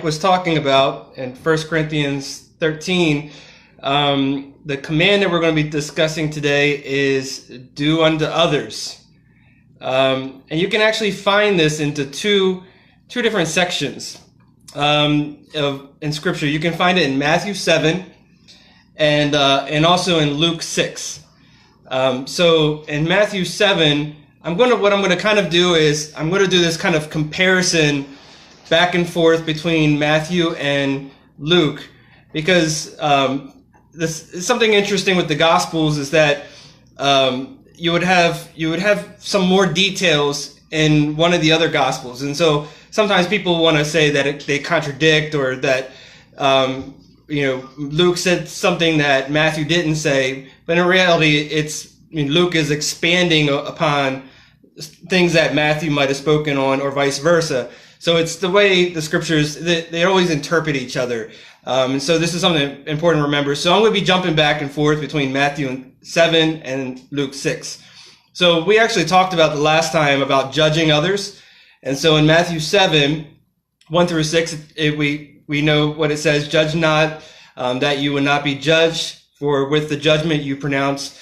was talking about in 1 Corinthians 13, the command that we're going to be discussing today is do unto others. And you can actually find this into two different sections in Scripture. You can find it in Matthew 7 and also in Luke 6. So in Matthew 7, what I'm going to kind of do is I'm going to do this kind of comparison back and forth between Matthew and Luke, because this is something interesting with the Gospels is that you would have some more details in one of the other Gospels, and so sometimes people want to say that they contradict, or that Luke said something that Matthew didn't say, but in reality, Luke is expanding upon things that Matthew might have spoken on, or vice versa. So it's the way the scriptures, they always interpret each other. And so this is something important to remember. So I'm going to be jumping back and forth between Matthew 7 and Luke 6. So we actually talked about the last time about judging others. And so in Matthew 7, 1 through 6, we know what it says: judge not, that you will not be judged, for with the judgment you pronounce,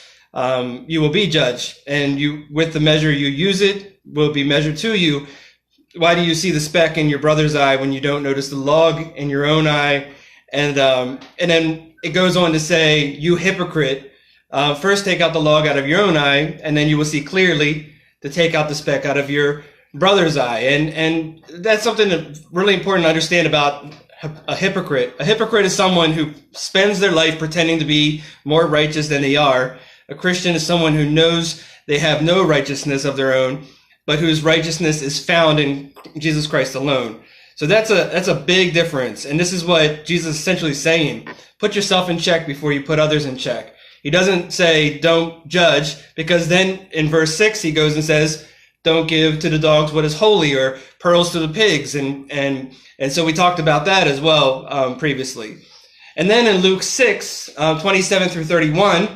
you will be judged, and with the measure you use it will be measured to you. Why do you see the speck in your brother's eye when you don't notice the log in your own eye? And then it goes on to say, you hypocrite, first take out the log out of your own eye, and then you will see clearly to take out the speck out of your brother's eye. And that's something that's really important to understand about a hypocrite. A hypocrite is someone who spends their life pretending to be more righteous than they are. A Christian is someone who knows they have no righteousness of their own, but whose righteousness is found in Jesus Christ alone. So that's a big difference. And this is what Jesus is essentially saying. Put yourself in check before you put others in check. He doesn't say don't judge, because then in verse 6 he goes and says, don't give to the dogs what is holy, or pearls to the pigs. And so we talked about that as well previously. And then in Luke 6, 27 through 31,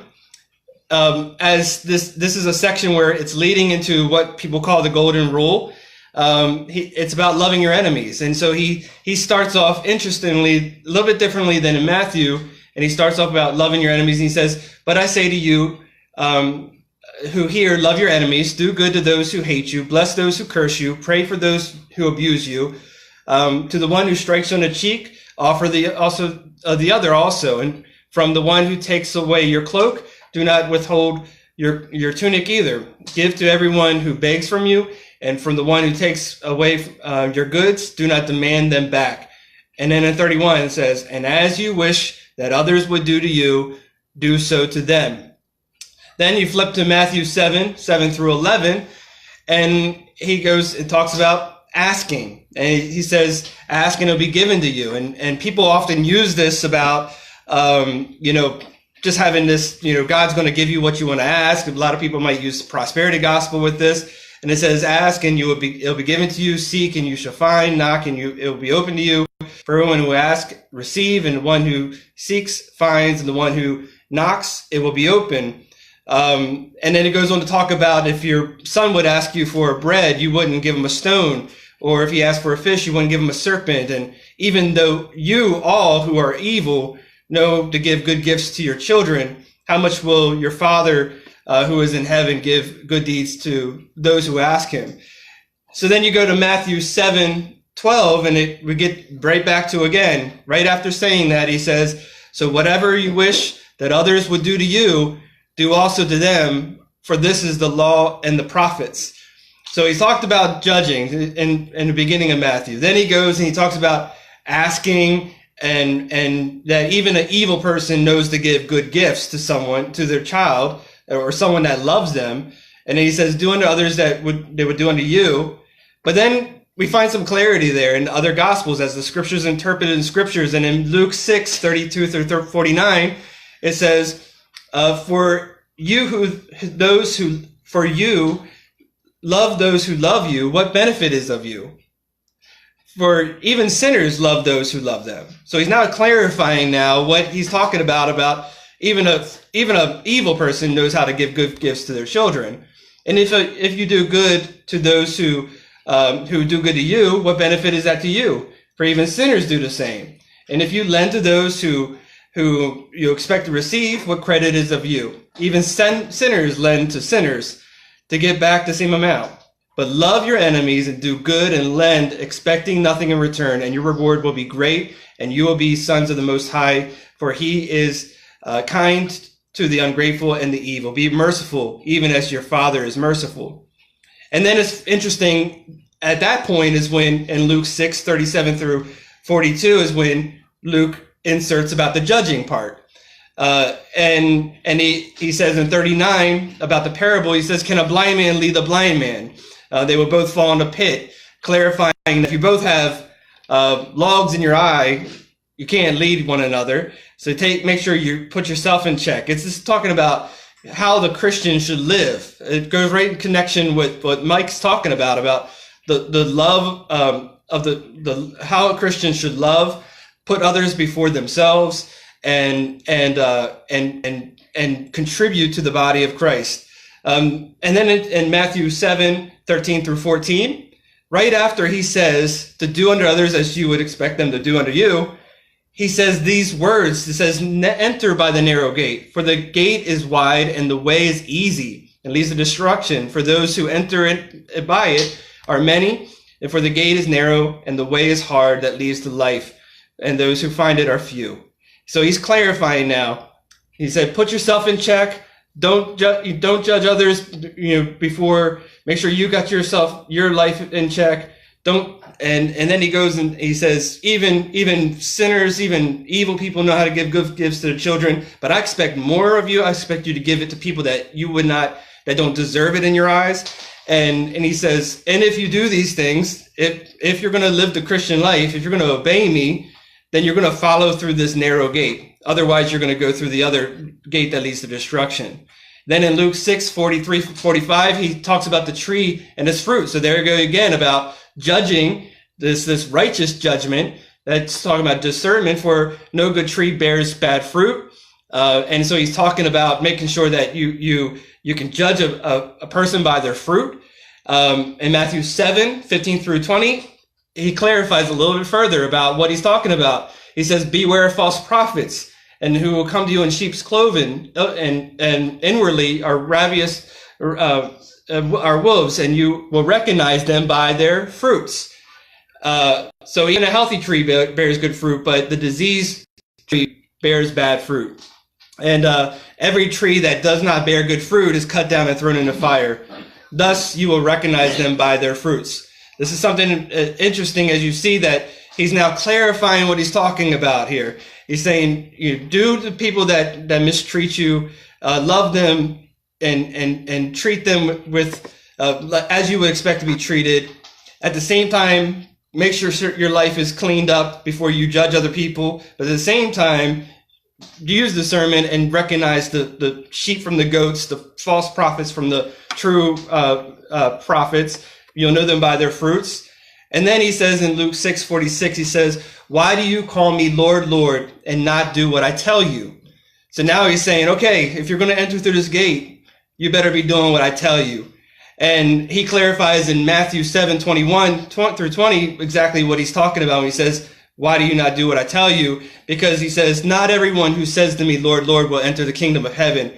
as this is a section where it's leading into what people call the golden rule. It's about loving your enemies. And so he starts off, interestingly, a little bit differently than in Matthew, and he starts off about loving your enemies, and he says, but I say to you, who hear, love your enemies, do good to those who hate you, bless those who curse you, pray for those who abuse you. To the one who strikes on the cheek, offer the other also. And from the one who takes away your cloak, do not withhold your tunic either. Give to everyone who begs from you, and from the one who takes away your goods, do not demand them back. And then in 31 it says, and as you wish that others would do to you, do so to them. Then you flip to Matthew 7 through 11, and he goes and talks about asking. And he says, ask and it'll be given to you. And people often use this about, just having this, God's going to give you what you want to ask. A lot of people might use the prosperity gospel with this. And it says, ask and it'll be given to you, seek and you shall find, knock and it will be open to you. For everyone who asks, receive, and the one who seeks, finds, and the one who knocks, it will be open. And then it goes on to talk about if your son would ask you for bread, you wouldn't give him a stone. Or if he asked for a fish, you wouldn't give him a serpent. And even though you all who are evil know to give good gifts to your children, how much will your Father who is in heaven give good deeds to those who ask him? So then you go to Matthew 7:12, and we get right back to, again, right after saying that, he says, so whatever you wish that others would do to you, do also to them, for this is the law and the prophets. So he talked about judging in the beginning of Matthew. Then he goes and he talks about asking, and that even an evil person knows to give good gifts to someone, to their child, or someone that loves them. And then he says, do unto others they would do unto you. But then we find some clarity there in other gospels as the scriptures interpreted in scriptures. And in Luke 6, 32 through 49, it says, for you love those who love you, what benefit is of you? For even sinners love those who love them. So he's now clarifying now what he's talking about even a evil person knows how to give good gifts to their children. And if you do good to those who do good to you, what benefit is that to you? for even sinners do the same. And if you lend to those who you expect to receive, what credit is of you? Even sinners lend to sinners to get back the same amount. But love your enemies and do good and lend, expecting nothing in return, and your reward will be great, and you will be sons of the Most High, for he is kind to the ungrateful and the evil. Be merciful, even as your Father is merciful. And then it's interesting, at that point is when, in Luke 6:37 through 42, is when Luke inserts about the judging part. And he says in 39 about the parable, he says, can a blind man lead a blind man? They will both fall in a pit, clarifying that if you both have logs in your eye, you can't lead one another. So make sure you put yourself in check. It's just talking about how the Christian should live. It goes right in connection with what Mike's talking about the love of the how a Christian should love, put others before themselves, and contribute to the body of Christ. And then in Matthew 7:13 through 14, right after he says to do unto others as you would expect them to do unto you, he says these words. It says, enter by the narrow gate, for the gate is wide and the way is easy and leads to destruction. For those who enter it by it are many, and for the gate is narrow and the way is hard that leads to life, and those who find it are few. So he's clarifying now. He said, put yourself in check. Don't judge others, before. Make sure you got your life in check. And then he goes and he says, even sinners, even evil people know how to give good gifts to their children. But I expect more of you. I expect you to give it to people that that don't deserve it in your eyes. And he says, and if you do these things, if you're going to live the Christian life, if you're going to obey me, then you're going to follow through this narrow gate. Otherwise, you're going to go through the other gate that leads to destruction. Then in Luke 6:43-45, he talks about the tree and its fruit. So there you go again about judging this righteous judgment. That's talking about discernment, for no good tree bears bad fruit. And so he's talking about making sure that you can judge a person by their fruit. In Matthew 7:15 through 20, he clarifies a little bit further about what he's talking about. He says, beware of false prophets, and who will come to you in sheep's clothing, and inwardly are ravenous, are wolves, and you will recognize them by their fruits. So even a healthy tree bears good fruit, but the diseased tree bears bad fruit. And every tree that does not bear good fruit is cut down and thrown into fire. Thus you will recognize them by their fruits. This is something interesting, as you see that he's now clarifying what he's talking about here. He's saying, do to people that mistreat you, love them and treat them with as you would expect to be treated. At the same time, make sure your life is cleaned up before you judge other people. But at the same time, use discernment and recognize the sheep from the goats, the false prophets from the true prophets. You'll know them by their fruits. And then he says in Luke 6:46, he says, why do you call me Lord, Lord, and not do what I tell you? So now he's saying, okay, if you're going to enter through this gate, you better be doing what I tell you. And he clarifies in Matthew 7:21 through 20 exactly what he's talking about when he says, why do you not do what I tell you? Because he says, not everyone who says to me, Lord, Lord, will enter the kingdom of heaven,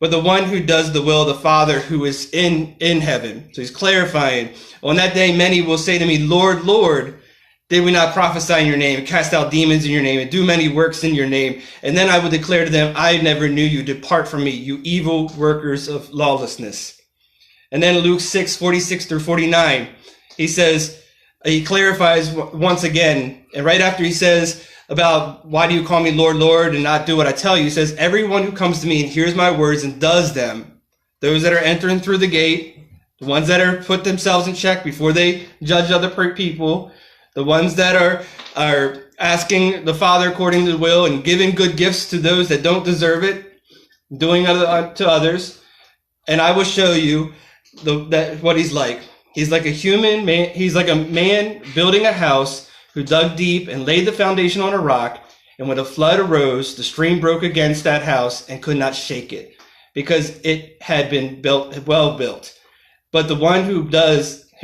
but the one who does the will of the Father who is in heaven. So he's clarifying. On that day, many will say to me, Lord, Lord, did we not prophesy in your name, cast out demons in your name, and do many works in your name? And then I will declare to them, I never knew you. Depart from me, you evil workers of lawlessness. And then Luke 6:46 through 49, he says, he clarifies once again. And right after he says about why do you call me Lord, Lord, and not do what I tell you, he says, everyone who comes to me and hears my words and does them, those that are entering through the gate, the ones that are put themselves in check before they judge other people, the ones that are asking the Father according to the will and giving good gifts to those that don't deserve it, doing to others. And I will show you what he's like. He's like a human man. He's like a man building a house who dug deep and laid the foundation on a rock. And when a flood arose, the stream broke against that house and could not shake it, because it had been well built. But the one who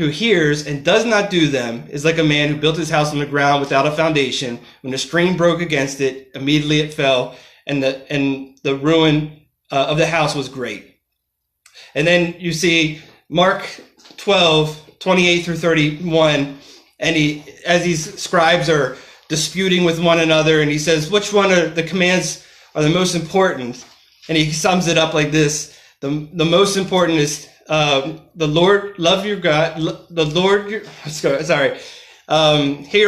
who hears and does not do them is like a man who built his house on the ground without a foundation. When the stream broke against it, immediately it fell, and the ruin of the house was great. And then you see Mark 12:28 through 31, and as these scribes are disputing with one another, and he says, which one of the commands are the most important? And he sums it up like this: the most important is the Lord, love your God, the Lord, hear,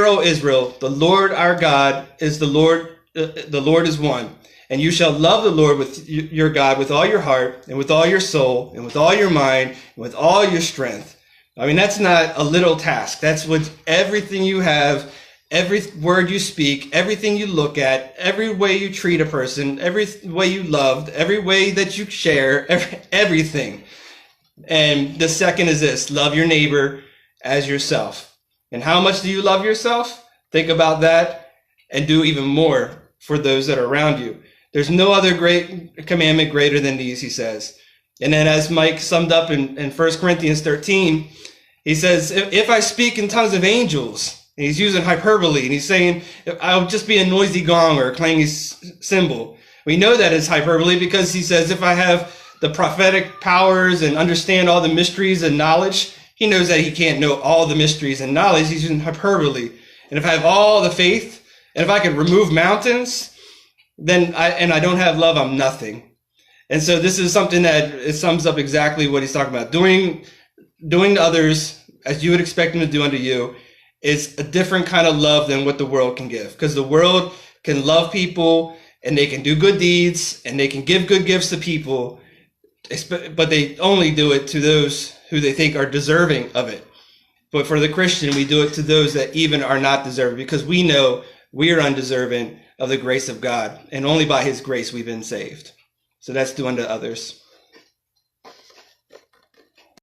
O Israel, the Lord our God is the Lord is one. And you shall love the Lord with your God with all your heart and with all your soul and with all your mind and with all your strength. I mean, that's not a little task. That's with everything you have, every word you speak, everything you look at, every way you treat a person, every way you loved, every way that you share, everything. And the second is this: love your neighbor as yourself. And how much do you love yourself? Think about that and do even more for those that are around you. There's no other great commandment greater than these, he says. And then as Mike summed up in 1 Corinthians 13, he says, if I speak in tongues of angels, and he's using hyperbole, and he's saying, I'll just be a noisy gong or a clanging cymbal. We know that is hyperbole because he says, if I have the prophetic powers and understand all the mysteries and knowledge, he knows that he can't know all the mysteries and knowledge. He's using hyperbole. And if I have all the faith, and if I could remove mountains, then I don't have love, I'm nothing. And so this is something that it sums up exactly what he's talking about. Doing to others as you would expect them to do unto you is a different kind of love than what the world can give. Because the world can love people, and they can do good deeds, and they can give good gifts to people, but they only do it to those who they think are deserving of it. But for the Christian, we do it to those that even are not deserving, because we know we are undeserving of the grace of God, and only by his grace we've been saved. So that's do unto others.